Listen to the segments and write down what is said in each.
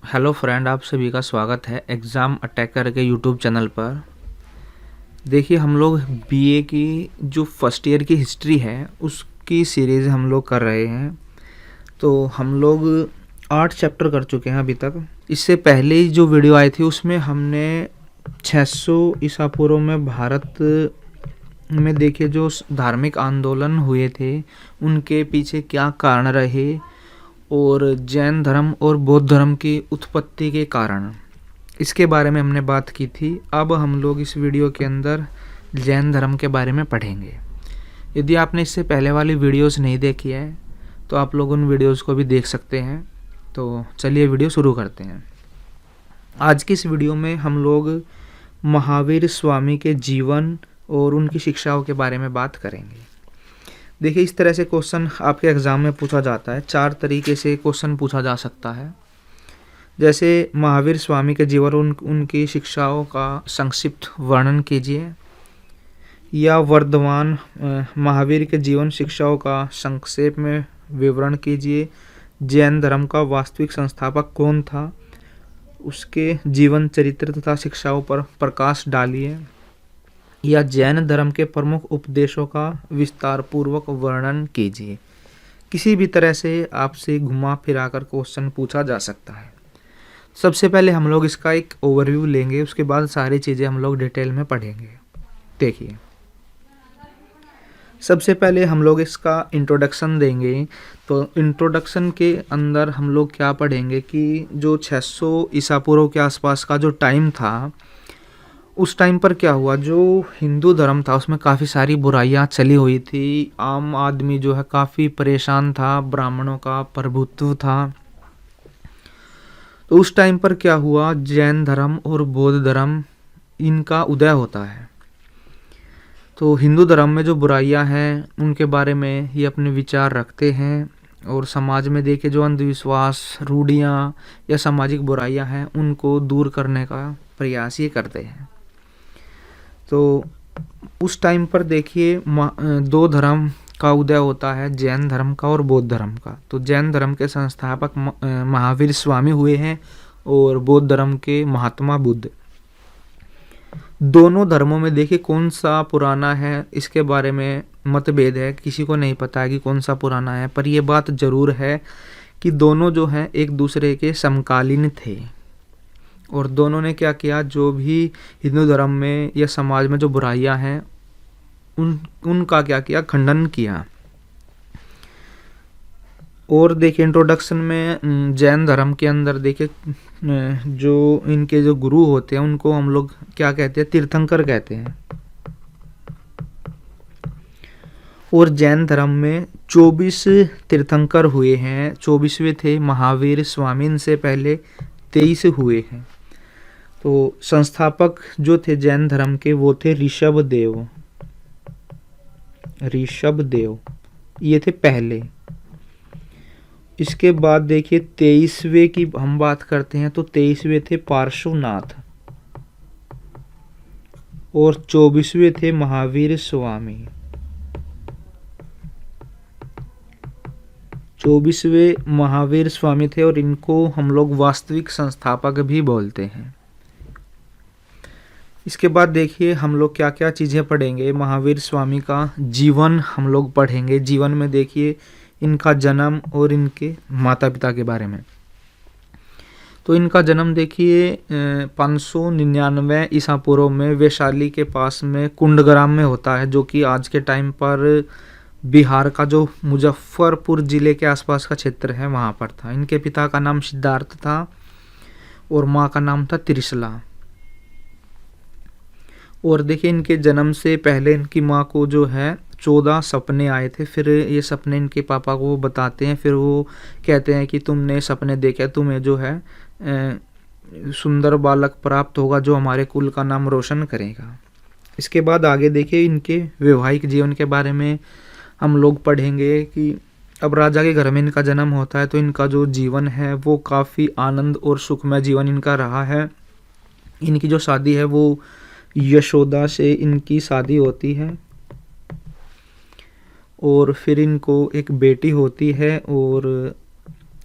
Hello friend, आप सभी का स्वागत है एग्ज़ाम अटैकर के यूट्यूब चैनल पर। देखिए, हम लोग बीए की जो फर्स्ट ईयर की हिस्ट्री है उसकी सीरीज़ हम लोग कर रहे हैं। तो हम लोग 8 चैप्टर कर चुके हैं अभी तक। इससे पहले ही जो वीडियो आई थी उसमें हमने 600 ईसा पूर्व में भारत में देखे जो धार्मिक आंदोलन हुए थे उनके पीछे क्या कारण रहे और जैन धर्म और बौद्ध धर्म की उत्पत्ति के कारण, इसके बारे में हमने बात की थी। अब हम लोग इस वीडियो के अंदर जैन धर्म के बारे में पढ़ेंगे। यदि आपने इससे पहले वाली वीडियोस नहीं देखी है तो आप लोग उन वीडियोस को भी देख सकते हैं। तो चलिए वीडियो शुरू करते हैं। आज की इस वीडियो में हम लोग महावीर स्वामी के जीवन और उनकी शिक्षाओं के बारे में बात करेंगे। देखिए, इस तरह से क्वेश्चन आपके एग्ज़ाम में पूछा जाता है। 4 तरीके से क्वेश्चन पूछा जा सकता है। जैसे महावीर स्वामी के जीवन उनकी शिक्षाओं का संक्षिप्त वर्णन कीजिए, या वर्धमान महावीर के जीवन शिक्षाओं का संक्षेप में विवरण कीजिए। जैन धर्म का वास्तविक संस्थापक कौन था, उसके जीवन चरित्र तथा शिक्षाओं पर प्रकाश डालिए। या जैन धर्म के प्रमुख उपदेशों का विस्तार पूर्वक वर्णन कीजिए। किसी भी तरह से आपसे घुमा फिरा कर क्वेश्चन पूछा जा सकता है। सबसे पहले हम लोग इसका एक ओवरव्यू लेंगे, उसके बाद सारी चीज़ें हम लोग डिटेल में पढ़ेंगे। देखिए, सबसे पहले हम लोग इसका इंट्रोडक्शन देंगे। तो इंट्रोडक्शन के अंदर हम लोग क्या पढ़ेंगे कि जो 600 ईसा पूर्व के आसपास का जो टाइम था, उस टाइम पर क्या हुआ, जो हिंदू धर्म था उसमें काफ़ी सारी बुराइयां चली हुई थी। आम आदमी जो है काफ़ी परेशान था, ब्राह्मणों का प्रभुत्व था। तो उस टाइम पर क्या हुआ, जैन धर्म और बौद्ध धर्म इनका उदय होता है। तो हिंदू धर्म में जो बुराइयां हैं उनके बारे में ये अपने विचार रखते हैं, और समाज में देखे जो अंधविश्वास, रूढ़ियाँ या सामाजिक बुराइयां हैं उनको दूर करने का प्रयास ये करते हैं। तो उस टाइम पर देखिए 2 धर्म का उदय होता है, जैन धर्म का और बौद्ध धर्म का। तो जैन धर्म के संस्थापक महावीर स्वामी हुए हैं और बौद्ध धर्म के महात्मा बुद्ध। दोनों धर्मों में देखिए कौन सा पुराना है इसके बारे में मतभेद है, किसी को नहीं पता है कि कौन सा पुराना है, पर यह बात जरूर है कि दोनों जो हैं एक दूसरे के समकालीन थे। और दोनों ने क्या किया, जो भी हिंदू धर्म में या समाज में जो बुराइयां हैं उनका क्या किया, खंडन किया। और देखिए इंट्रोडक्शन में जैन धर्म के अंदर देखिए जो इनके जो गुरु होते हैं उनको हम लोग क्या कहते हैं, तीर्थंकर कहते हैं। और जैन धर्म में 24 तीर्थंकर हुए हैं। 24वें थे महावीर स्वामी, इनसे पहले 23 हुए हैं। तो संस्थापक जो थे जैन धर्म के वो थे ऋषभ देव, ये थे पहले। इसके बाद देखिए 23वें की हम बात करते हैं तो 23वें थे पार्श्वनाथ, और 24वें थे महावीर स्वामी। 24वें महावीर स्वामी थे और इनको हम लोग वास्तविक संस्थापक भी बोलते हैं। इसके बाद देखिए हम लोग क्या क्या चीज़ें पढ़ेंगे। महावीर स्वामी का जीवन हम लोग पढ़ेंगे। जीवन में देखिए इनका जन्म और इनके माता पिता के बारे में। तो इनका जन्म देखिए 599 ईसा पूर्व में वैशाली के पास में कुंडग्राम में होता है, जो कि आज के टाइम पर बिहार का जो मुजफ्फरपुर जिले के आसपास का क्षेत्र है वहाँ पर था। इनके पिता का नाम सिद्धार्थ था और माँ का नाम था त्रिशला। और देखिए इनके जन्म से पहले इनकी माँ को जो है 14 सपने आए थे। फिर ये सपने इनके पापा को वो बताते हैं, फिर वो कहते हैं कि तुमने सपने देखे, तुम्हें जो है सुंदर बालक प्राप्त होगा जो हमारे कुल का नाम रोशन करेगा। इसके बाद आगे देखिए इनके वैवाहिक जीवन के बारे में हम लोग पढ़ेंगे कि अब राजा के घर में इनका जन्म होता है, तो इनका जो जीवन है वो काफ़ी आनंद और सुखमय जीवन इनका रहा है। इनकी जो शादी है वो यशोदा से इनकी शादी होती है, और फिर इनको एक बेटी होती है, और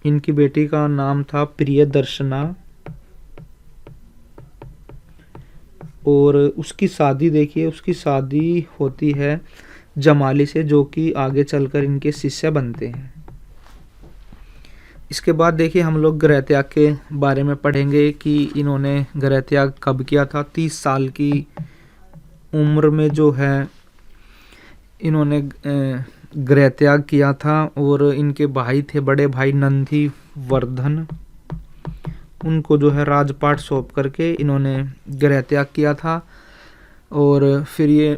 इनकी बेटी का नाम था प्रियदर्शना, और उसकी शादी देखिए, उसकी शादी होती है जमाली से, जो कि आगे चलकर इनके शिष्य बनते हैं। इसके बाद देखिए हम लोग गृह त्याग के बारे में पढ़ेंगे कि इन्होंने गृह त्याग कब किया था। 30 साल की उम्र में जो है इन्होंने गृह त्याग किया था, और इनके भाई थे, बड़े भाई नंदी वर्धन, उनको जो है राजपाट सौंप करके इन्होंने गृह त्याग किया था। और फिर ये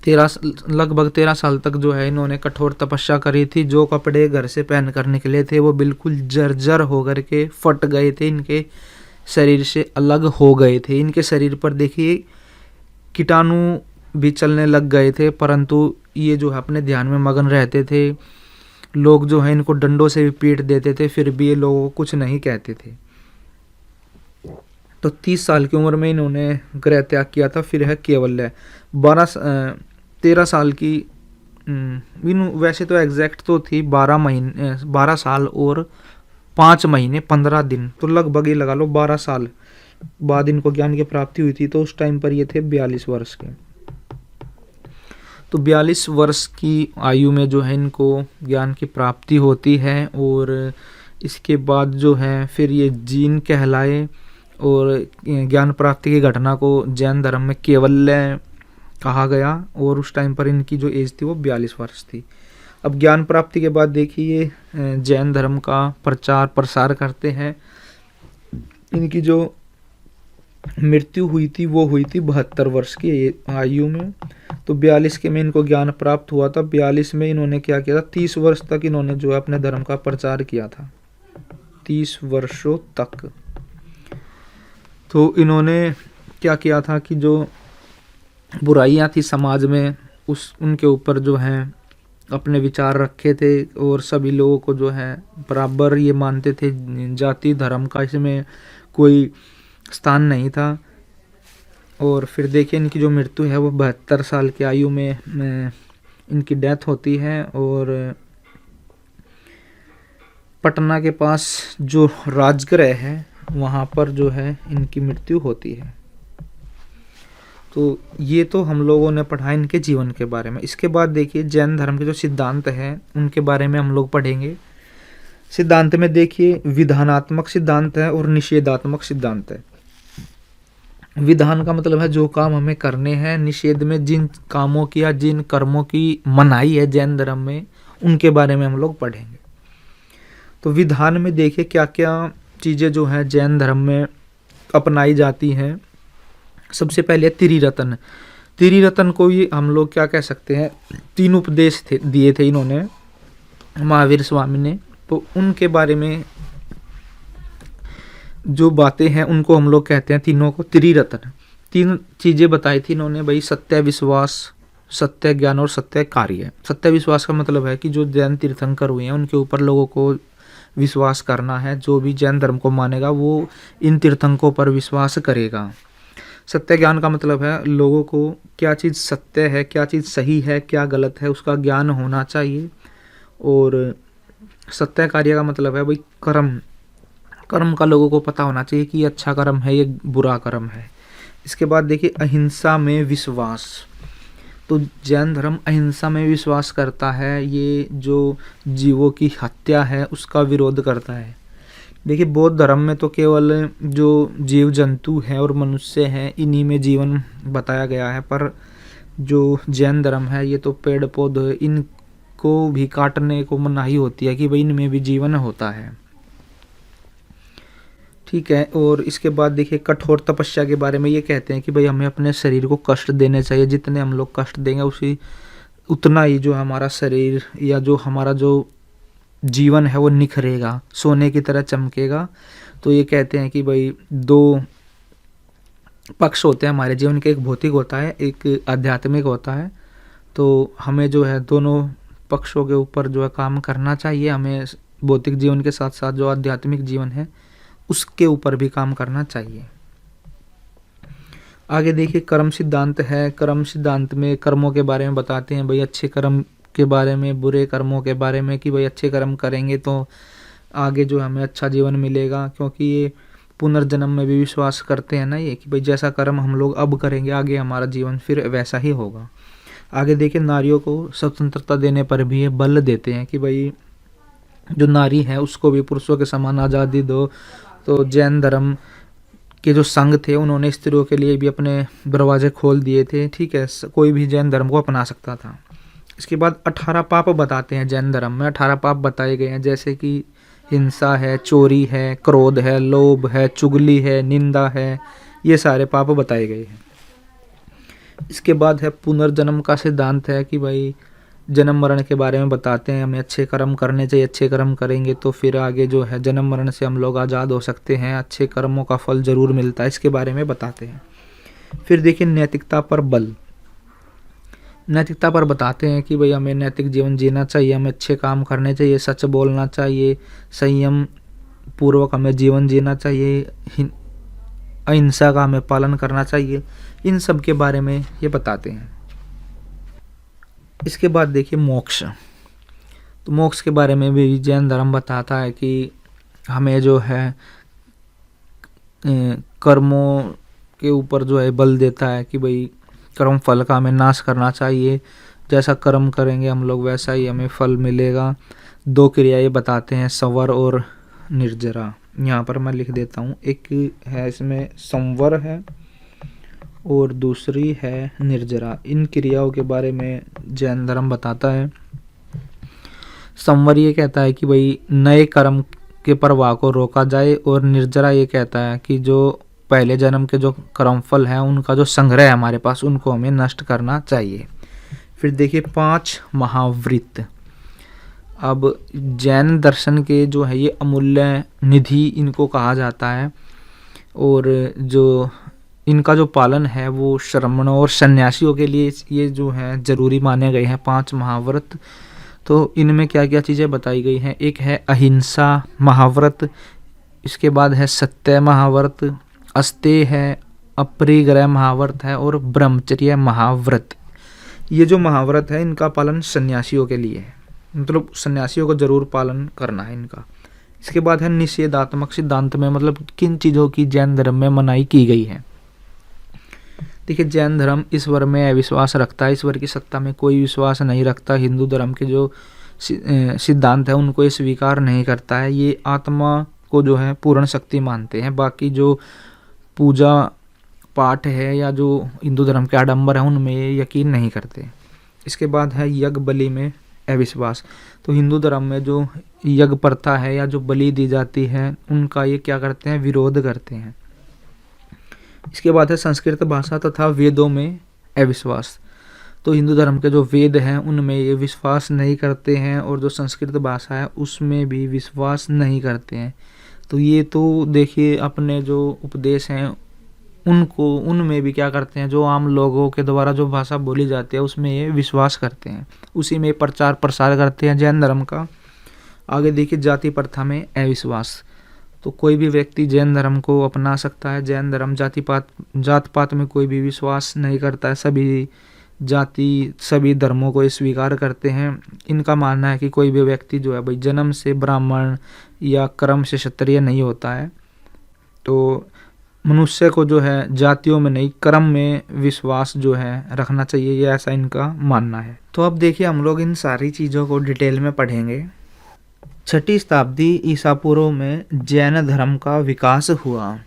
लगभग 13 साल तक जो है इन्होंने कठोर तपस्या करी थी। जो कपड़े घर से पहन कर निकले थे वो बिल्कुल जर्जर होकर के फट गए थे, इनके शरीर से अलग हो गए थे। इनके शरीर पर देखिए कीटाणु भी चलने लग गए थे, परंतु ये जो है अपने ध्यान में मगन रहते थे। लोग जो है इनको डंडों से भी पीट देते थे, फिर भी ये लोगों को कुछ नहीं कहते थे। तो 30 साल की उम्र में इन्होंने गृह त्याग किया था। फिर है केवल्य, 13 साल की, वैसे तो एग्जैक्ट तो थी 12 साल और 5 महीने 15 दिन, तो लगभग ये लगा लो 12 साल बाद इनको ज्ञान की प्राप्ति हुई थी। तो उस टाइम पर ये थे 42 वर्ष के। तो 42 वर्ष की आयु में जो है इनको ज्ञान की प्राप्ति होती है, और इसके बाद जो है फिर ये जीन कहलाए, और ज्ञान प्राप्ति की घटना को जैन धर्म में केवल्य कहा गया, और उस टाइम पर इनकी जो एज थी वो 42 वर्ष थी। अब ज्ञान प्राप्ति के बाद देखिए जैन धर्म का प्रचार प्रसार करते हैं। इनकी जो मृत्यु हुई थी वो हुई थी 72 वर्ष की आयु में। तो 42 के में इनको ज्ञान प्राप्त हुआ था। 42 में इन्होंने क्या किया था, 30 वर्ष तक इन्होंने जो है अपने धर्म का प्रचार किया था, 30 वर्षों तक। तो इन्होंने क्या किया था कि जो बुराइयां थी समाज में उनके ऊपर जो है अपने विचार रखे थे, और सभी लोगों को जो है बराबर ये मानते थे। जाति धर्म का इसमें कोई स्थान नहीं था। और फिर देखिए इनकी जो मृत्यु है वो 72 साल की आयु में इनकी डेथ होती है। और पटना के पास जो राजगृह है वहाँ पर जो है इनकी मृत्यु होती है। तो ये तो हम लोगों ने पढ़ा इनके जीवन के बारे में। इसके बाद देखिए जैन धर्म के जो सिद्धांत हैं उनके बारे में हम लोग पढ़ेंगे। सिद्धांत में देखिए विधानात्मक सिद्धांत है और निषेधात्मक सिद्धांत है। विधान का मतलब है जो काम हमें करने हैं, निषेध में जिन कामों की या जिन कर्मों की मनाही है जैन धर्म में, उनके बारे में हम लोग पढ़ेंगे। तो विधान में देखिए क्या क्या चीज़ें जो हैं जैन धर्म में अपनाई जाती हैं। सबसे पहले त्रिरत्न। त्रिरत्न को ही हम लोग क्या कह सकते हैं, 3 उपदेश दिए थे इन्होंने, महावीर स्वामी ने। तो उनके बारे में जो बातें हैं उनको हम लोग कहते हैं तीनों को त्रिरत्न। 3 चीज़ें बताई थी इन्होंने भाई, सत्य विश्वास, सत्य ज्ञान और सत्य कार्य। सत्य विश्वास का मतलब है कि जो जैन तीर्थंकर हुए हैं उनके ऊपर लोगों को विश्वास करना है। जो भी जैन धर्म को मानेगा वो इन तीर्थंकों पर विश्वास करेगा। सत्य ज्ञान का मतलब है लोगों को क्या चीज़ सत्य है, क्या चीज़ सही है, क्या गलत है, उसका ज्ञान होना चाहिए। और सत्य कार्य का मतलब है भाई कर्म। कर्म का लोगों को पता होना चाहिए कि ये अच्छा कर्म है, ये बुरा कर्म है। इसके बाद देखिए अहिंसा में विश्वास। तो जैन धर्म अहिंसा में विश्वास करता है। ये जो जीवों की हत्या है उसका विरोध करता है। देखिए बौद्ध धर्म में तो केवल जो जीव जंतु हैं और मनुष्य हैं इन्हीं में जीवन बताया गया है, पर जो जैन धर्म है ये तो पेड़ पौधे इनको भी काटने को मनाही होती है कि भाई इनमें भी जीवन होता है। ठीक है। और इसके बाद देखिए कठोर तपस्या के बारे में ये कहते हैं कि भाई हमें अपने शरीर को कष्ट देने चाहिए। जितने हम लोग कष्ट देंगे उतना ही जो हमारा शरीर या जो हमारा जो जीवन है वो निखरेगा, सोने की तरह चमकेगा। तो ये कहते हैं कि भाई 2 पक्ष होते हैं हमारे जीवन के, एक भौतिक होता है, एक आध्यात्मिक होता है। तो हमें जो है दोनों पक्षों के ऊपर जो है काम करना चाहिए। हमें भौतिक जीवन के साथ साथ जो आध्यात्मिक जीवन है उसके ऊपर भी काम करना चाहिए। आगे देखिए कर्म सिद्धांत है। कर्म सिद्धांत में कर्मों के बारे में बताते हैं भाई अच्छे कर्म के बारे में, बुरे कर्मों के बारे में कि भाई अच्छे कर्म करेंगे तो आगे जो हमें अच्छा जीवन मिलेगा, क्योंकि ये पुनर्जन्म में भी विश्वास करते हैं ना ये कि भाई जैसा कर्म हम लोग अब करेंगे आगे हमारा जीवन फिर वैसा ही होगा। आगे देखिए नारियों को स्वतंत्रता देने पर भी ये बल देते हैं कि भाई जो नारी है उसको भी पुरुषों के समान आज़ादी दो। तो जैन धर्म के जो संघ थे उन्होंने स्त्रियों के लिए भी अपने दरवाजे खोल दिए थे, ठीक है, कोई भी जैन धर्म को अपना सकता था। इसके बाद 18 पाप बताते हैं जैन धर्म में। 18 पाप बताए गए हैं, जैसे कि हिंसा है, चोरी है, क्रोध है, लोभ है, चुगली है, निंदा है, ये सारे पाप बताए गए हैं। इसके बाद है पुनर्जन्म का सिद्धांत है कि भाई जन्म मरण के बारे में बताते हैं, हमें अच्छे कर्म करने चाहिए, अच्छे कर्म करेंगे तो फिर आगे जो है जन्म मरण से हम लोग आज़ाद हो सकते हैं, अच्छे कर्मों का फल ज़रूर मिलता है, इसके बारे में बताते हैं। फिर देखिए नैतिकता पर बल। नैतिकता पर बताते हैं कि भाई हमें नैतिक जीवन जीना चाहिए, हमें अच्छे काम करने चाहिए, सच बोलना चाहिए, संयम पूर्वक हमें जीवन जीना चाहिए, अहिंसा का हमें पालन करना चाहिए, इन सब के बारे में ये बताते हैं। इसके बाद देखिए मोक्ष। तो मोक्ष के बारे में भी जैन धर्म बताता है कि हमें जो है कर्मों के ऊपर जो है बल देता है कि भाई कर्म फल का हमें नाश करना चाहिए, जैसा कर्म करेंगे हम लोग वैसा ही हमें फल मिलेगा। 2 क्रियाएं बताते हैं, संवर और निर्जरा। यहाँ पर मैं लिख देता हूँ, एक है इसमें संवर है और दूसरी है निर्जरा। इन क्रियाओं के बारे में जैन धर्म बताता है। संवर ये कहता है कि भाई नए कर्म के प्रवाह को रोका जाए, और निर्जरा ये कहता है कि जो पहले जन्म के जो कर्मफल हैं उनका जो संग्रह है हमारे पास उनको हमें नष्ट करना चाहिए। फिर देखिए 5 महाव्रत। अब जैन दर्शन के जो है ये अमूल्य निधि इनको कहा जाता है, और जो इनका जो पालन है वो श्रमणों और सन्यासियों के लिए ये जो है ज़रूरी माने गए हैं 5 महाव्रत। तो इनमें क्या क्या चीज़ें बताई गई हैं, एक है अहिंसा महाव्रत, इसके बाद है सत्य महाव्रत, अस्तेय है, अपरिग्रह महाव्रत है, और ब्रह्मचर्य महाव्रत। ये जो महाव्रत है इनका पालन सन्यासियों के लिए है, मतलब सन्यासियों को जरूर पालन करना है इनका। इसके बाद है निषेधात्मक सिद्धांत में, मतलब किन चीज़ों की जैन धर्म में मनाही की गई है। देखिए जैन धर्म ईश्वर में अविश्वास रखता है, ईश्वर की सत्ता में कोई विश्वास नहीं रखता। हिंदू धर्म के जो सिद्धांत है उनको ये स्वीकार नहीं करता है, ये आत्मा को जो है पूर्ण शक्ति मानते हैं। बाकी जो पूजा पाठ है या जो हिंदू धर्म के आडंबर हैं उनमें ये यकीन नहीं करते। इसके बाद है यज्ञ बलि में अविश्वास। तो हिंदू धर्म में जो यज्ञ प्रथा है या जो बलि दी जाती है उनका ये क्या करते हैं, विरोध करते हैं। इसके बाद है संस्कृत भाषा तथा वेदों में अविश्वास। तो हिंदू धर्म के जो वेद हैं उनमें ये विश्वास नहीं करते हैं, और जो संस्कृत भाषा है उसमें भी विश्वास नहीं करते हैं। तो ये तो देखिए अपने जो उपदेश हैं उनको उनमें भी क्या करते हैं, जो आम लोगों के द्वारा जो भाषा बोली जाती है उसमें ये विश्वास करते हैं, उसी में प्रचार प्रसार करते हैं जैन धर्म का। आगे देखिए जाति प्रथा में अविश्वास। तो कोई भी व्यक्ति जैन धर्म को अपना सकता है। जैन धर्म जात पात में कोई भी विश्वास नहीं करता है, सभी जाति सभी धर्मों को स्वीकार करते हैं। इनका मानना है कि कोई भी व्यक्ति जो है भाई जन्म से ब्राह्मण या कर्म से क्षत्रिय नहीं होता है। तो मनुष्य को जो है जातियों में नहीं कर्म में विश्वास जो है रखना चाहिए, ये ऐसा इनका मानना है। तो अब देखिए हम लोग इन सारी चीज़ों को डिटेल में पढ़ेंगे। 6ठी शताब्दी ईसा पूर्व में जैन धर्म का विकास हुआ।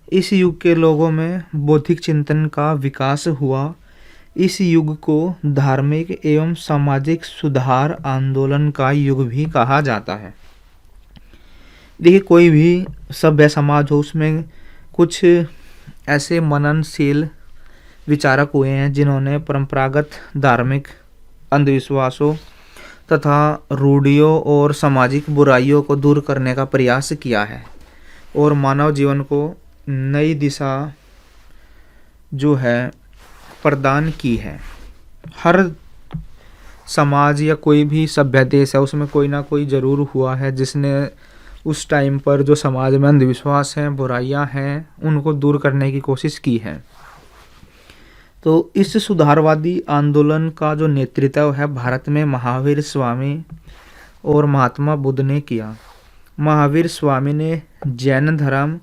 इस युग के लोगों में बौद्धिक चिंतन का विकास हुआ। इस युग को धार्मिक एवं सामाजिक सुधार आंदोलन का युग भी कहा जाता है। देखिए कोई भी सभ्य समाज हो उसमें कुछ ऐसे मननशील विचारक हुए हैं जिन्होंने परंपरागत धार्मिक अंधविश्वासों तथा रूढ़ियों और सामाजिक बुराइयों को दूर करने का प्रयास किया है और मानव जीवन को नई दिशा जो है प्रदान की है। हर समाज या कोई भी सभ्य देश है उसमें कोई ना कोई ज़रूर हुआ है जिसने उस टाइम पर जो समाज में अंधविश्वास हैं, बुराइयां हैं, उनको दूर करने की कोशिश की है। तो इस सुधारवादी आंदोलन का जो नेतृत्व है भारत में महावीर स्वामी और महात्मा बुद्ध ने किया। महावीर स्वामी ने जैन धर्म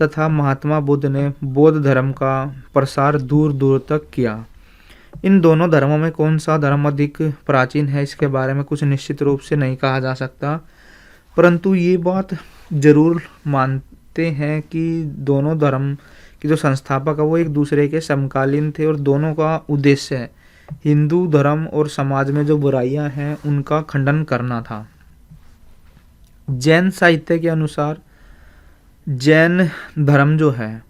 तथा महात्मा बुद्ध ने बौद्ध धर्म का प्रसार दूर दूर तक किया। इन दोनों धर्मों में कौन सा धर्म अधिक प्राचीन है इसके बारे में कुछ निश्चित रूप से नहीं कहा जा सकता, परंतु ये बात जरूर मानते हैं कि दोनों धर्म के जो संस्थापक है वो एक दूसरे के समकालीन थे और दोनों का उद्देश्य है हिंदू धर्म और समाज में जो बुराइयां हैं उनका खंडन करना था। जैन साहित्य के अनुसार जैन धर्म जो है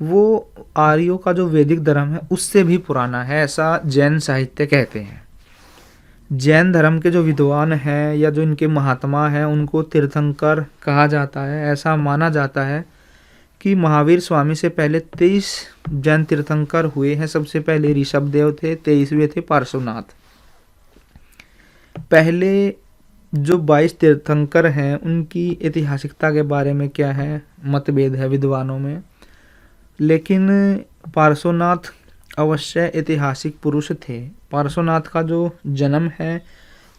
वो आर्यों का जो वैदिक धर्म है उससे भी पुराना है, ऐसा जैन साहित्य कहते हैं। जैन धर्म के जो विद्वान हैं या जो इनके महात्मा हैं उनको तीर्थंकर कहा जाता है। ऐसा माना जाता है कि महावीर स्वामी से पहले 23 जैन तीर्थंकर हुए हैं। सबसे पहले ऋषभदेव थे, 23वें थे पार्श्वनाथ। पहले जो 22 तीर्थंकर हैं उनकी ऐतिहासिकता के बारे में क्या है, मतभेद है विद्वानों में, लेकिन पार्श्वनाथ अवश्य ऐतिहासिक पुरुष थे। पार्श्वनाथ का जो जन्म है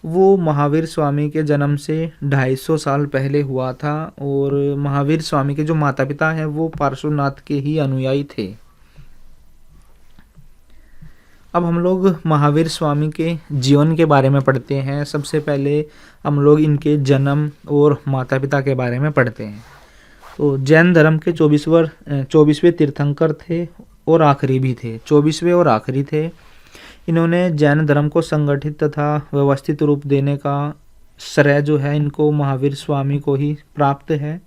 वो महावीर स्वामी के जन्म से 250 साल पहले हुआ था और महावीर स्वामी के जो माता पिता हैं वो पार्श्वनाथ के ही अनुयायी थे। अब हम लोग महावीर स्वामी के जीवन के बारे में पढ़ते हैं। सबसे पहले हम लोग इनके जन्म और माता पिता के बारे में पढ़ते हैं। तो जैन धर्म के 24वें तीर्थंकर थे और आखिरी भी थे, 24वें और आखिरी थे। इन्होंने जैन धर्म को संगठित तथा व्यवस्थित रूप देने का श्रेय जो है इनको महावीर स्वामी को ही प्राप्त है।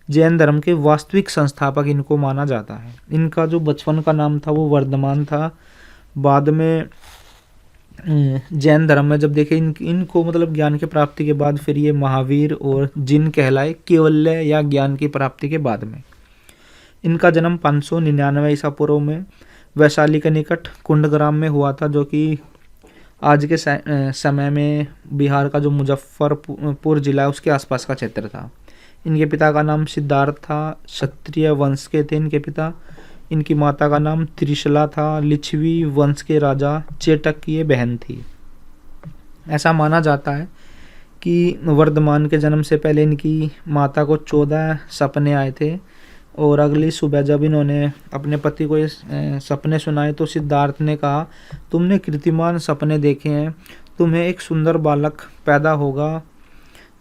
जैन धर्म के वास्तविक संस्थापक इनको माना जाता है। इनका जो बचपन का नाम था वो वर्धमान था। बाद में जैन धर्म में जब देखे इनको मतलब ज्ञान की प्राप्ति के बाद फिर ये महावीर और जिन कहलाए केवल्य या ज्ञान की प्राप्ति के बाद में। इनका जन्म 599 ईसा पूर्व में वैशाली के निकट कुंडग्राम में हुआ था, जो कि आज के समय में बिहार का जो मुजफ्फरपुर जिला है उसके आसपास का क्षेत्र था। इनके पिता का नाम सिद्धार्थ था, क्षत्रिय वंश के थे इनके पिता। इनकी माता का नाम त्रिशला था, लिच्छवी वंश के राजा चेटक की ये बहन थी। ऐसा माना जाता है कि वर्धमान के जन्म से पहले इनकी माता को 14 सपने आए थे और अगली सुबह जब इन्होंने अपने पति को ये सपने सुनाए तो सिद्धार्थ ने कहा, तुमने कीर्तिमान सपने देखे हैं, तुम्हें एक सुंदर बालक पैदा होगा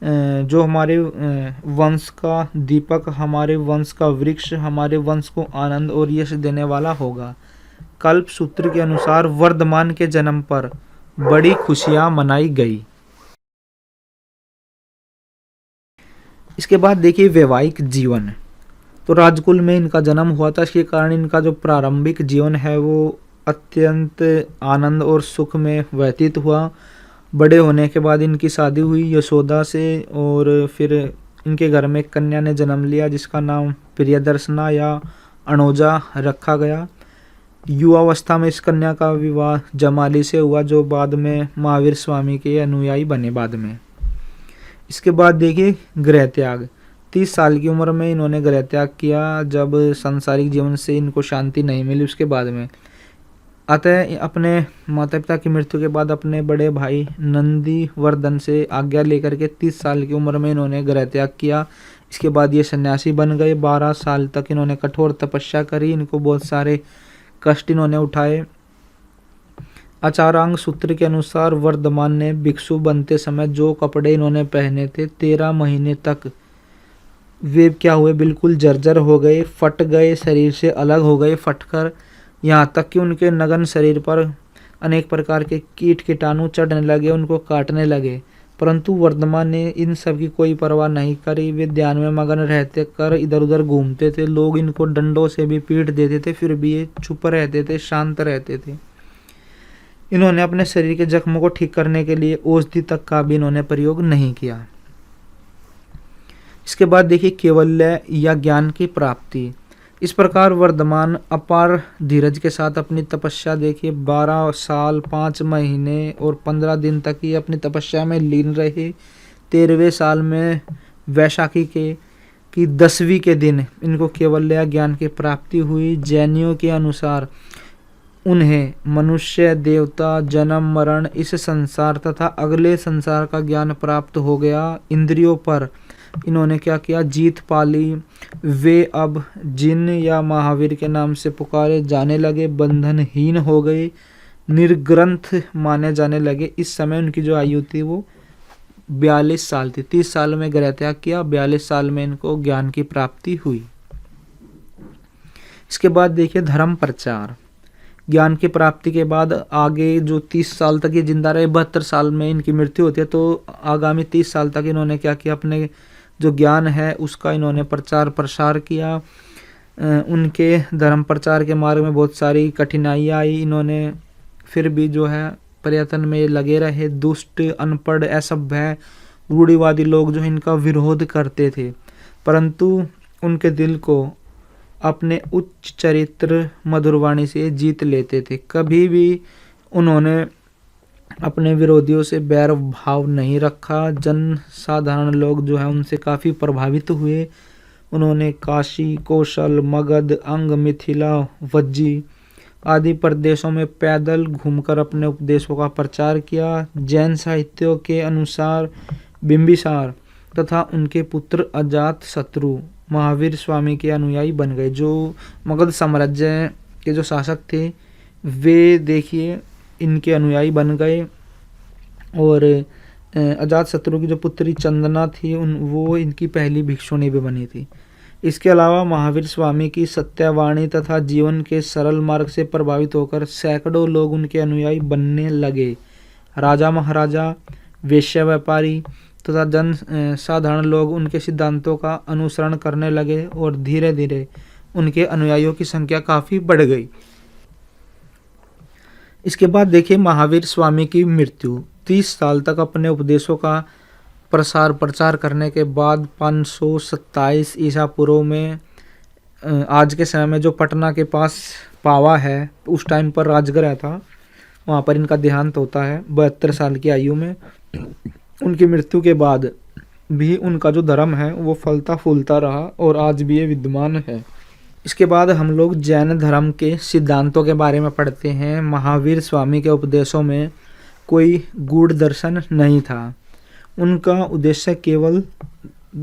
जो हमारे वंश का दीपक, हमारे वंश का वृक्ष, हमारे वंश को आनंद और यश देने वाला होगा। कल्प सूत्र के अनुसार वर्धमान के जन्म पर बड़ी खुशियां मनाई गई। इसके बाद देखिए वैवाहिक जीवन। तो राजकुल में इनका जन्म हुआ था, इसके कारण इनका जो प्रारंभिक जीवन है वो अत्यंत आनंद और सुख में व्यतीत हुआ। बड़े होने के बाद इनकी शादी हुई यशोदा से और फिर इनके घर में एक कन्या ने जन्म लिया जिसका नाम प्रियदर्शना या अनोजा रखा गया। युवावस्था में इस कन्या का विवाह जमाली से हुआ जो बाद में महावीर स्वामी के अनुयायी बने बाद में। इसके बाद देखिए गृह त्याग। 30 साल की उम्र में इन्होंने गृह त्याग किया जब सांसारिक जीवन से इनको शांति नहीं मिली उसके बाद में। अतः अपने माता पिता की मृत्यु के बाद अपने बड़े भाई नंदीवर्धन से आज्ञा लेकर के 30 साल की उम्र में इन्होंने गृह त्याग किया। इसके बाद ये सन्यासी बन गए। 12 साल तक इन्होंने कठोर तपस्या करी। इनको बहुत सारे कष्ट इन्होंने उठाए। आचारांग सूत्र के अनुसार वर्धमान ने भिक्षु बनते समय जो कपड़े इन्होंने पहने थे 13 महीने तक वे क्या हुए, बिल्कुल जर्जर हो गए, फट गए, शरीर से अलग हो गए फटकर, यहाँ तक कि उनके नग्न शरीर पर अनेक प्रकार के कीट कीटाणु चढ़ने लगे, उनको काटने लगे। परंतु वर्धमान ने इन सब की कोई परवाह नहीं करी। वे ध्यान में मगन रहते कर इधर उधर घूमते थे। लोग इनको डंडों से भी पीट देते थे, फिर भी ये चुप रहते थे, शांत रहते थे। इन्होंने अपने शरीर के जख्मों को ठीक करने के लिए औषधि तक का भी इन्होंने प्रयोग नहीं किया। इसके बाद देखिए केवल्य या ज्ञान की प्राप्ति। इस प्रकार वर्धमान अपार धीरज के साथ अपनी तपस्या देखिए 12 साल 5 महीने और 15 दिन तक ही अपनी तपस्या में लीन रहे। 13वें साल में वैशाखी की 10वीं के दिन इनको केवल्य ज्ञान की प्राप्ति हुई। जैनियों के अनुसार उन्हें मनुष्य, देवता, जन्म मरण, इस संसार तथा अगले संसार का ज्ञान प्राप्त हो गया। इंद्रियों पर इन्होंने क्या किया, जीत पाली। वे अब जिन या महावीर के नाम से पुकारे जाने लगे, बंधनहीन हो गए, निर्ग्रंथ माने जाने लगे। इस समय उनकी जो आयु थी वो 42 साल थी। 30 साल में गृह त्याग किया, 42 साल में इनको ज्ञान की प्राप्ति हुई। इसके बाद देखिए धर्म प्रचार। ज्ञान की प्राप्ति के बाद आगे जो 30 साल तक ये जिंदा रहे, 72 साल में इनकी मृत्यु होती है, तो आगामी 30 साल तक इन्होंने क्या किया, अपने जो ज्ञान है उसका इन्होंने प्रचार प्रसार किया। उनके धर्म प्रचार के मार्ग में बहुत सारी कठिनाइयाँ आई, इन्होंने फिर भी जो है प्रयत्न में लगे रहे। दुष्ट, अनपढ़, असभ्य, रूढ़िवादी लोग जो इनका विरोध करते थे, परंतु उनके दिल को अपने उच्च चरित्र, मधुरवाणी से जीत लेते थे। कभी भी उन्होंने अपने विरोधियों से बैर भाव नहीं रखा। जन साधारण लोग जो है उनसे काफ़ी प्रभावित हुए। उन्होंने काशी, कौशल, मगध, अंग, मिथिला, वज्जी आदि प्रदेशों में पैदल घूमकर अपने उपदेशों का प्रचार किया। जैन साहित्यों के अनुसार बिंबिसार तथा उनके पुत्र अजात शत्रु महावीर स्वामी के अनुयायी बन गए। जो मगध साम्राज्य के जो शासक थे वे देखिए इनके अनुयायी बन गए। और अजात शत्रु की जो पुत्री चंदना थी वो इनकी पहली भिक्षुणी भी बनी थी। इसके अलावा महावीर स्वामी की सत्यवाणी तथा जीवन के सरल मार्ग से प्रभावित होकर सैकड़ों लोग उनके अनुयायी बनने लगे। राजा महाराजा, वेश्या व्यापारी तथा जन साधारण लोग उनके सिद्धांतों का अनुसरण करने लगे और धीरे धीरे उनके अनुयायियों की संख्या काफ़ी बढ़ गई। इसके बाद देखिए महावीर स्वामी की मृत्यु। 30 साल तक अपने उपदेशों का प्रसार प्रचार करने के बाद 527 ईसा पूर्व में आज के समय में जो पटना के पास पावा है, उस टाइम पर राजगृह था, वहाँ पर इनका देहांत होता है 72 साल की आयु में। उनकी मृत्यु के बाद भी उनका जो धर्म है वो फलता फूलता रहा और आज भी ये विद्यमान है। इसके बाद हम लोग जैन धर्म के सिद्धांतों के बारे में पढ़ते हैं। महावीर स्वामी के उपदेशों में कोई गूढ़ दर्शन नहीं था। उनका उद्देश्य केवल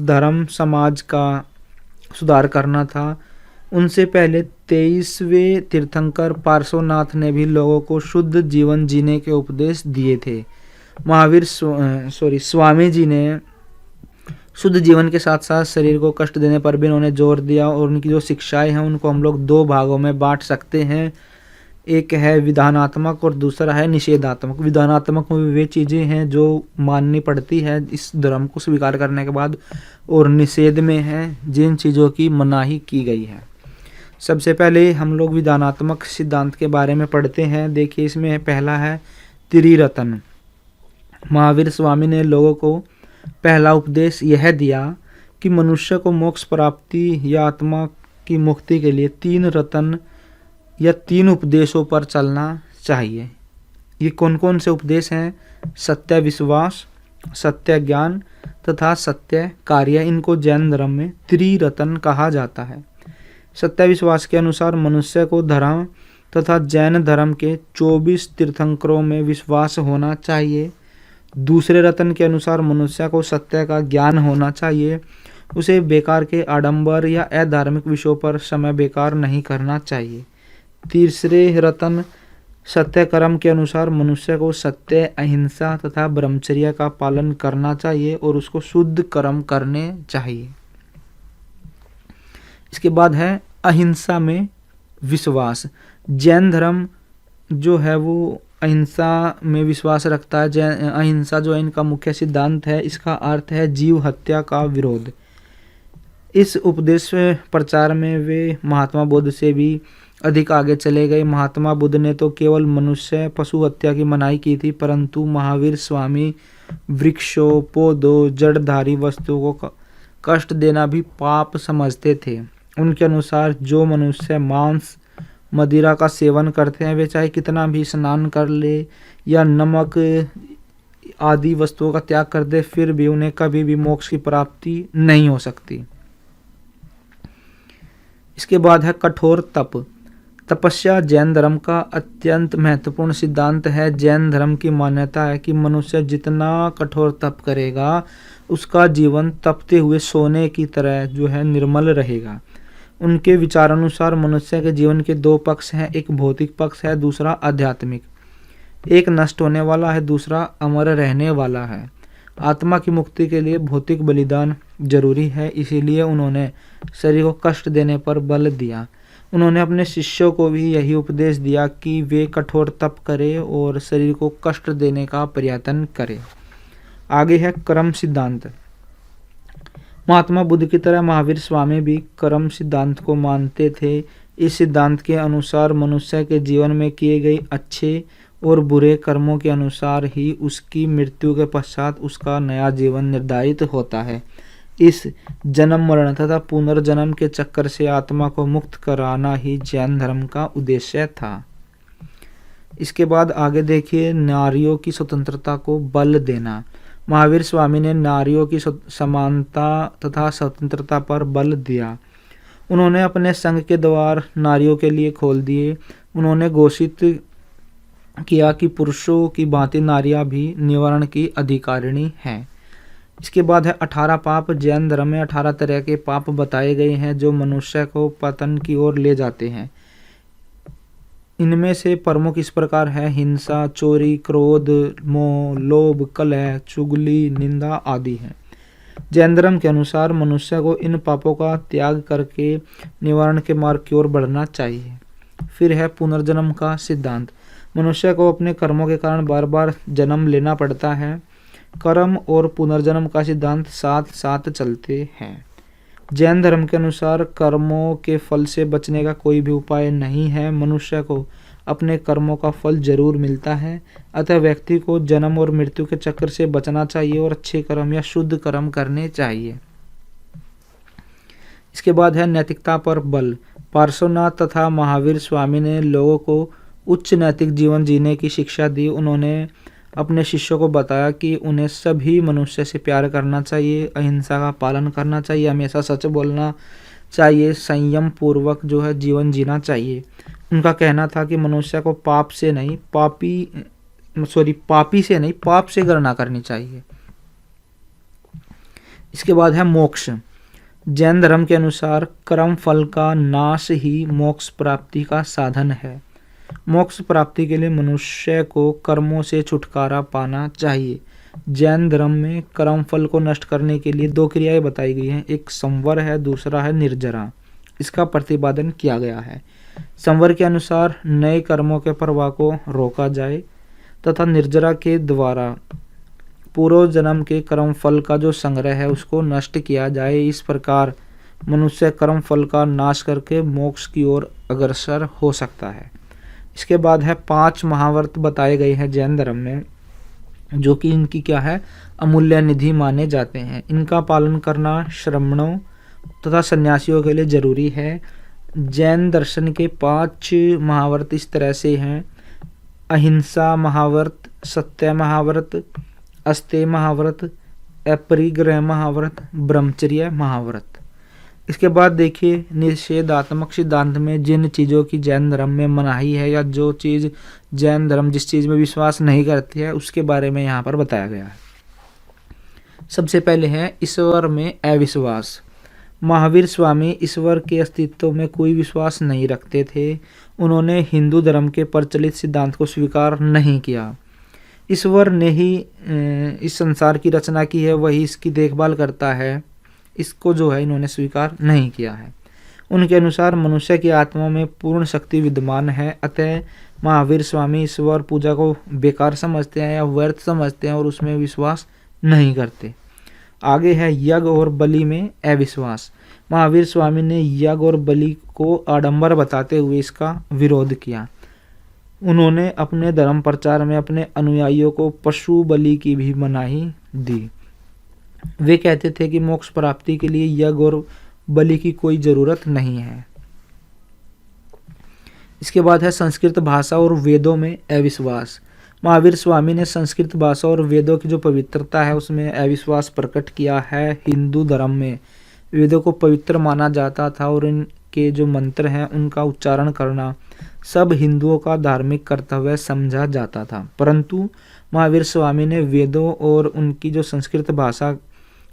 धर्म समाज का सुधार करना था। उनसे पहले 23वें तीर्थंकर पार्श्वनाथ ने भी लोगों को शुद्ध जीवन जीने के उपदेश दिए थे। स्वामी जी ने शुद्ध जीवन के साथ साथ शरीर को कष्ट देने पर भी उन्होंने जोर दिया और उनकी जो शिक्षाएं हैं उनको हम लोग 2 भागों में बांट सकते हैं। एक है विधानात्मक और दूसरा है निषेधात्मक। विधानात्मक में वे चीज़ें हैं जो माननी पड़ती है इस धर्म को स्वीकार करने के बाद, और निषेध में है जिन चीज़ों की मनाही की गई है। सबसे पहले हम लोग विधानात्मक सिद्धांत के बारे में पढ़ते हैं। देखिए इसमें पहला है त्रिरत्न। महावीर स्वामी ने लोगों को पहला उपदेश यह दिया कि मनुष्य को मोक्ष प्राप्ति या आत्मा की मुक्ति के लिए 3 रत्न या 3 उपदेशों पर चलना चाहिए। ये कौन कौन से उपदेश हैं? सत्य विश्वास, सत्य ज्ञान तथा सत्य कार्य। इनको जैन धर्म में त्रिरत्न कहा जाता है। सत्य विश्वास के अनुसार मनुष्य को धर्म तथा जैन धर्म के 24 तीर्थंकरों में विश्वास होना चाहिए। दूसरे रत्न के अनुसार मनुष्य को सत्य का ज्ञान होना चाहिए। उसे बेकार के आडंबर या अधार्मिक विषयों पर समय बेकार नहीं करना चाहिए। तीसरे रत्न सत्य कर्म के अनुसार मनुष्य को सत्य, अहिंसा तथा ब्रह्मचर्य का पालन करना चाहिए और उसको शुद्ध कर्म करने चाहिए। इसके बाद है अहिंसा में विश्वास। जैन धर्म जो है वो अहिंसा में विश्वास रखता है। अहिंसा जो है इनका मुख्य सिद्धांत है। इसका अर्थ है जीव हत्या का विरोध। इस उपदेश प्रचार में वे महात्मा बुद्ध से भी अधिक आगे चले गए। महात्मा बुद्ध ने तो केवल मनुष्य पशु हत्या की मनाही की थी, परंतु महावीर स्वामी वृक्षों, पौधों, जड़धारी वस्तुओं को कष्ट देना भी पाप समझते थे। उनके अनुसार जो मनुष्य मांस, मदिरा का सेवन करते हैं वे चाहे कितना भी स्नान कर ले या नमक आदि वस्तुओं का त्याग कर दे, फिर भी उन्हें कभी भी मोक्ष की प्राप्ति नहीं हो सकती। इसके बाद है कठोर तप। तपस्या जैन धर्म का अत्यंत महत्वपूर्ण सिद्धांत है। जैन धर्म की मान्यता है कि मनुष्य जितना कठोर तप करेगा उसका जीवन तपते हुए सोने की तरह जो है निर्मल रहेगा। उनके विचारानुसार मनुष्य के जीवन के दो पक्ष हैं, एक भौतिक पक्ष है, दूसरा आध्यात्मिक। एक नष्ट होने वाला है, दूसरा अमर रहने वाला है। आत्मा की मुक्ति के लिए भौतिक बलिदान जरूरी है, इसीलिए उन्होंने शरीर को कष्ट देने पर बल दिया। उन्होंने अपने शिष्यों को भी यही उपदेश दिया कि वे कठोर तप करें और शरीर को कष्ट देने का प्रयत्न करें। आगे है कर्म सिद्धांत। महात्मा बुद्ध की तरह महावीर स्वामी भी कर्म सिद्धांत को मानते थे। इस सिद्धांत के अनुसार मनुष्य के जीवन में किए गए अच्छे और बुरे कर्मों के अनुसार ही उसकी मृत्यु के पश्चात उसका नया जीवन निर्धारित होता है। इस जन्म मरण तथा पुनर्जन्म के चक्कर से आत्मा को मुक्त कराना ही जैन धर्म का उद्देश्य था। इसके बाद आगे देखिए, नारियों की स्वतंत्रता को बल देना। महावीर स्वामी ने नारियों की समानता तथा स्वतंत्रता पर बल दिया। उन्होंने अपने संघ के द्वार नारियों के लिए खोल दिए। उन्होंने घोषित किया कि पुरुषों की भांति नारियां भी निवारण की अधिकारिणी हैं। इसके बाद है 18 पाप। जैन धर्म में 18 तरह के पाप बताए गए हैं जो मनुष्य को पतन की ओर ले जाते हैं। इनमें से प्रमुख इस प्रकार है: हिंसा, चोरी, क्रोध, मोह, लोभ, कलह, चुगली, निंदा आदि हैं। जैन धर्म के अनुसार मनुष्य को इन पापों का त्याग करके निवारण के मार्ग की ओर बढ़ना चाहिए। फिर है पुनर्जन्म का सिद्धांत। मनुष्य को अपने कर्मों के कारण बार बार जन्म लेना पड़ता है। कर्म और पुनर्जन्म का सिद्धांत साथ साथ चलते हैं। जैन धर्म के अनुसार कर्मों के फल से बचने का कोई भी उपाय नहीं है। मनुष्य को अपने कर्मों का फल जरूर मिलता है, अतः व्यक्ति को जन्म और मृत्यु के चक्कर से बचना चाहिए और अच्छे कर्म या शुद्ध कर्म करने चाहिए। इसके बाद है नैतिकता पर बल। पार्श्वनाथ तथा महावीर स्वामी ने लोगों को उच्च नैतिक जीवन जीने की शिक्षा दी। उन्होंने अपने शिष्यों को बताया कि उन्हें सभी मनुष्य से प्यार करना चाहिए, अहिंसा का पालन करना चाहिए, हमेशा सच बोलना चाहिए, संयम पूर्वक जो है जीवन जीना चाहिए। उनका कहना था कि मनुष्य को पापी से नहीं पाप से गणना करनी चाहिए। इसके बाद है मोक्ष। जैन धर्म के अनुसार कर्म फल का नाश ही मोक्ष प्राप्ति का साधन है। मोक्ष प्राप्ति के लिए मनुष्य को कर्मों से छुटकारा पाना चाहिए। जैन धर्म में कर्म फल को नष्ट करने के लिए दो क्रियाएं बताई गई हैं, एक संवर है, दूसरा है निर्जरा। इसका प्रतिपादन किया गया है। संवर के अनुसार नए कर्मों के प्रवाह को रोका जाए तथा निर्जरा के द्वारा पूर्व जन्म के कर्म फल का जो संग्रह है उसको नष्ट किया जाए। इस प्रकार मनुष्य कर्म फल का नाश करके मोक्ष की ओर अग्रसर हो सकता है। इसके बाद है 5 महाव्रत बताए गए हैं जैन धर्म में, जो कि इनकी क्या है, अमूल्य निधि माने जाते हैं। इनका पालन करना श्रमणों तथा सन्यासियों के लिए जरूरी है। जैन दर्शन के 5 महाव्रत इस तरह से हैं: अहिंसा महाव्रत, सत्य महाव्रत, अस्तेय महाव्रत, अपरिग्रह महाव्रत, ब्रह्मचर्य महाव्रत। इसके बाद देखिए, निषेधात्मक सिद्धांत में जिन चीज़ों की जैन धर्म में मनाही है या जो चीज़ जैन धर्म जिस चीज़ में विश्वास नहीं करती है उसके बारे में यहाँ पर बताया गया है। सबसे पहले है ईश्वर में अविश्वास। महावीर स्वामी ईश्वर के अस्तित्व में कोई विश्वास नहीं रखते थे। उन्होंने हिंदू धर्म के प्रचलित सिद्धांत को स्वीकार नहीं किया। ईश्वर ने ही इस संसार की रचना की है, वही इसकी देखभाल करता है, इसको जो है इन्होंने स्वीकार नहीं किया है। उनके अनुसार मनुष्य की आत्मा में पूर्ण शक्ति विद्यमान है, अतः महावीर स्वामी ईश्वर पूजा को बेकार समझते हैं या व्यर्थ समझते हैं और उसमें विश्वास नहीं करते। आगे है यज्ञ और बलि में अविश्वास। महावीर स्वामी ने यज्ञ और बलि को आडंबर बताते हुए इसका विरोध किया। उन्होंने अपने धर्म प्रचार में अपने अनुयायियों को पशु बलि की भी मनाही दी। वे कहते थे कि मोक्ष प्राप्ति के लिए यज्ञ और बलि की कोई जरूरत नहीं है। इसके बाद है संस्कृत भाषा और वेदों में अविश्वास। महावीर स्वामी ने संस्कृत भाषा और वेदों की जो पवित्रता है उसमें अविश्वास प्रकट किया है। हिंदू धर्म में वेदों को पवित्र माना जाता था और के जो मंत्र हैं उनका उच्चारण करना सब हिंदुओं का धार्मिक कर्तव्य समझा जाता था। परंतु महावीर स्वामी ने वेदों और उनकी जो संस्कृत भाषा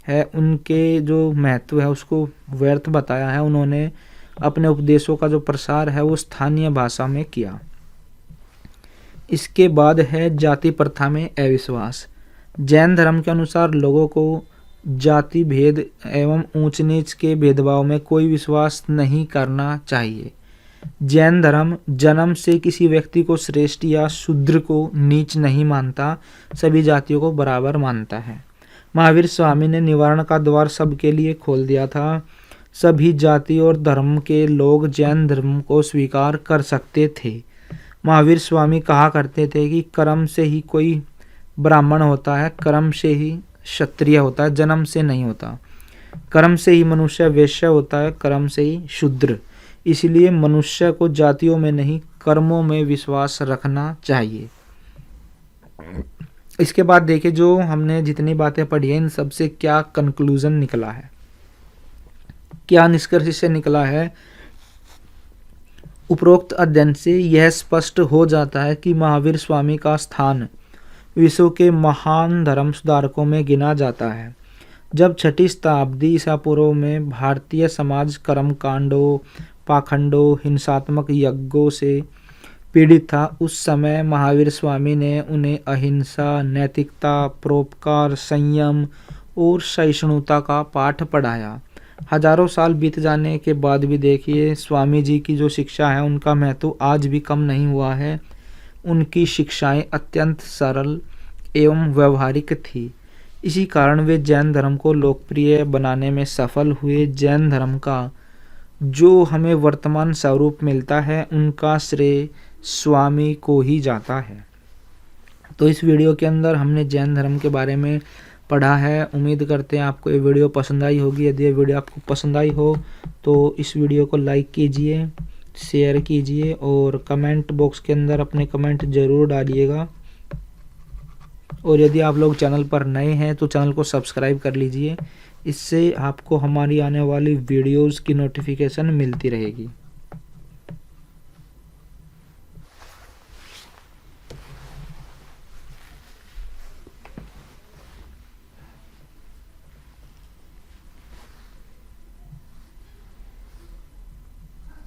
है उनके जो महत्व है उसको व्यर्थ बताया है। उन्होंने अपने उपदेशों का जो प्रसार है वो स्थानीय भाषा में किया। इसके बाद है जाति प्रथा में अविश्वास। जैन धर्म के अनुसार लोगों को जाति भेद एवं ऊंच नीच के भेदभाव में कोई विश्वास नहीं करना चाहिए। जैन धर्म जन्म से किसी व्यक्ति को श्रेष्ठ या शूद्र को नीच नहीं मानता, सभी जातियों को बराबर मानता है। महावीर स्वामी ने निवारण का द्वार सबके लिए खोल दिया था। सभी जाति और धर्म के लोग जैन धर्म को स्वीकार कर सकते थे। महावीर स्वामी कहा करते थे कि कर्म से ही कोई ब्राह्मण होता है, कर्म से ही क्षत्रिय होता है, जन्म से नहीं होता। कर्म से ही मनुष्य वैश्य होता है, कर्म से ही शूद्र। इसलिए मनुष्य को जातियों में नहीं कर्मों में विश्वास रखना चाहिए। इसके बाद देखिए जो हमने जितनी बातें पढ़ी हैं इन सबसे क्या कंक्लूजन निकला है, क्या निष्कर्ष इससे निकला है। उपरोक्त अध्ययन से यह स्पष्ट हो जाता है कि महावीर स्वामी का स्थान विश्व के महान धर्म सुधारकों में गिना जाता है। जब 6ठी शताब्दी ईसा पूर्व में भारतीय समाज कर्मकांडों, पाखंडों, हिंसात्मक यज्ञों से पीड़ित था, उस समय महावीर स्वामी ने उन्हें अहिंसा, नैतिकता, परोपकार, संयम और सहिष्णुता का पाठ पढ़ाया। हजारों साल बीत जाने के बाद भी देखिए स्वामी जी की जो शिक्षा है उनका महत्व आज भी कम नहीं हुआ है। उनकी शिक्षाएं अत्यंत सरल एवं व्यवहारिक थी। इसी कारण वे जैन धर्म को लोकप्रिय बनाने में सफल हुए। जैन धर्म का जो हमें वर्तमान स्वरूप मिलता है उनका श्रेय स्वामी को ही जाता है। तो इस वीडियो के अंदर हमने जैन धर्म के बारे में पढ़ा है। उम्मीद करते हैं आपको ये वीडियो पसंद आई होगी। यदि ये वीडियो आपको पसंद आई हो तो इस वीडियो को लाइक कीजिए, शेयर कीजिए और कमेंट बॉक्स के अंदर अपने कमेंट ज़रूर डालिएगा। और यदि आप लोग चैनल पर नए हैं तो चैनल को सब्सक्राइब कर लीजिए। इससे आपको हमारी आने वाली वीडियोज़ की नोटिफिकेशन मिलती रहेगी।